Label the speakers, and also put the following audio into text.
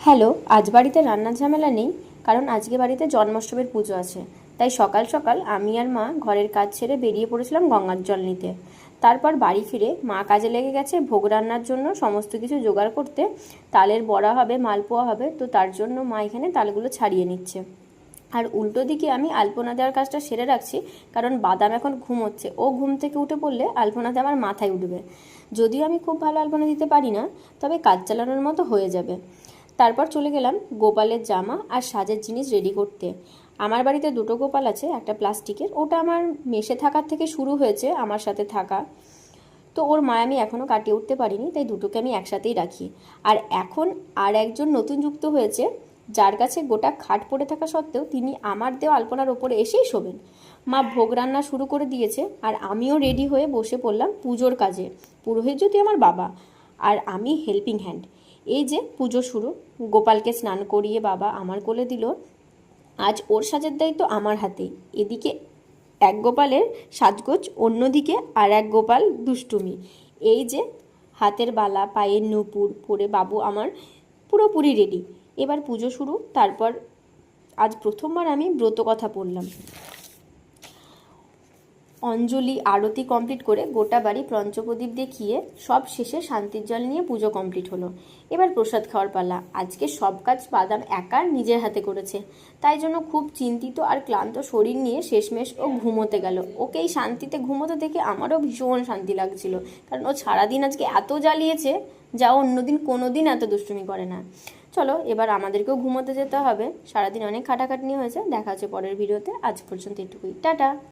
Speaker 1: Hello, আজ বাড়িতে রান্নার ঝামেলা নেই, কারণ আজকে বাড়িতে জন্মাষ্টমীর পুজো আছে। তাই সকাল সকাল আমি আর মা ঘরের কাজ ছেড়ে বেরিয়ে পড়েছিলাম গঙ্গার জল নিতে। তারপর বাড়ি ফিরে মা কাজে লেগে গেছে ভোগ রান্নার জন্য সমস্ত কিছু জোগাড় করতে। তালের বড়া হবে, মালপোয়া হবে, তো তার জন্য মা এখানে তালগুলো ছাড়িয়ে নিচ্ছে। আর উল্টো দিকে আমি আলপনা দেওয়ার কাজটা সেরে রাখছি, কারণ বাদাম এখন ঘুমোচ্ছে। ও ঘুম থেকে উঠে পড়লে আলপনাতে আমার মাথায় উঠবে। যদিও আমি খুব ভালো আলপনা দিতে পারি না, তবে কাজ চালানোর মতো হয়ে যাবে। তারপর চলে গেলাম গোপালের জামা আর সাজের জিনিস রেডি করতে। আমার বাড়িতে দুটো গোপাল আছে, একটা প্লাস্টিকের, ওটা আমার মেশে থাকার থেকে শুরু হয়েছে আমার সাথে থাকা। তো ওর মায় আমি এখনও কাটিয়ে উঠতে পারিনি, তাই দুটোকে আমি একসাথেই রাখি। আর এখন আর একজন নতুন যুক্ত হয়েছে, যার কাছে গোটা খাট পড়ে থাকা সত্ত্বেও তিনি আমার দেওয়া আলপনার ওপরে এসেই শোবেন। মা ভোগ রান্না শুরু করে দিয়েছে, আর আমিও রেডি হয়ে বসে পড়লাম পুজোর কাজে। পুরোহিত যদি আমার বাবা, আর আমি হেল্পিং হ্যান্ড। এই যে পুজো শুরু। গোপালকে স্নান করিয়ে বাবা আমার কোলে দিল। আজ ওর সাজের দায়িত্ব আমার হাতেই। এদিকে এক গোপালের সাজগোজ, অন্যদিকে আর এক গোপাল দুষ্টুমি। এই যে হাতের বালা, পায়ের নূপুর পরে বাবু আমার পুরোপুরি রেডি। এবার পুজো শুরু। তারপর আজ প্রথমবার আমি ব্রত কথা পড়লাম। অঞ্জলি আরতি কমপ্লিট করে গোটা বাড়ি পঞ্চপ্রদীপ দেখিয়ে সব শেষে শান্তির জল নিয়ে পুজো কমপ্লিট হলো। এবার প্রসাদ খাওয়ার পালা। আজকে সব কাজ বাদাম একার নিজের হাতে করেছে, তাই জন্য খুব চিন্তিত আর ক্লান্ত শরীর নিয়ে শেষমেশ ও ঘুমোতে গেল। ওকেই শান্তিতে ঘুমোতে দেখে আমারও ভীষণ শান্তি লাগছিল, কারণ ও সারাদিন আজকে এত জ্বালিয়েছে, যা অন্যদিন কোনো দিন এত দুষ্টুমি করে না। চলো এবার আমাদেরকেও ঘুমোতে যেতে হবে। সারাদিন অনেক খাটাখাটনি হয়েছে। দেখা হচ্ছে পরের ভিডিওতে। আজ পর্যন্ত এটুকুই, টাটা।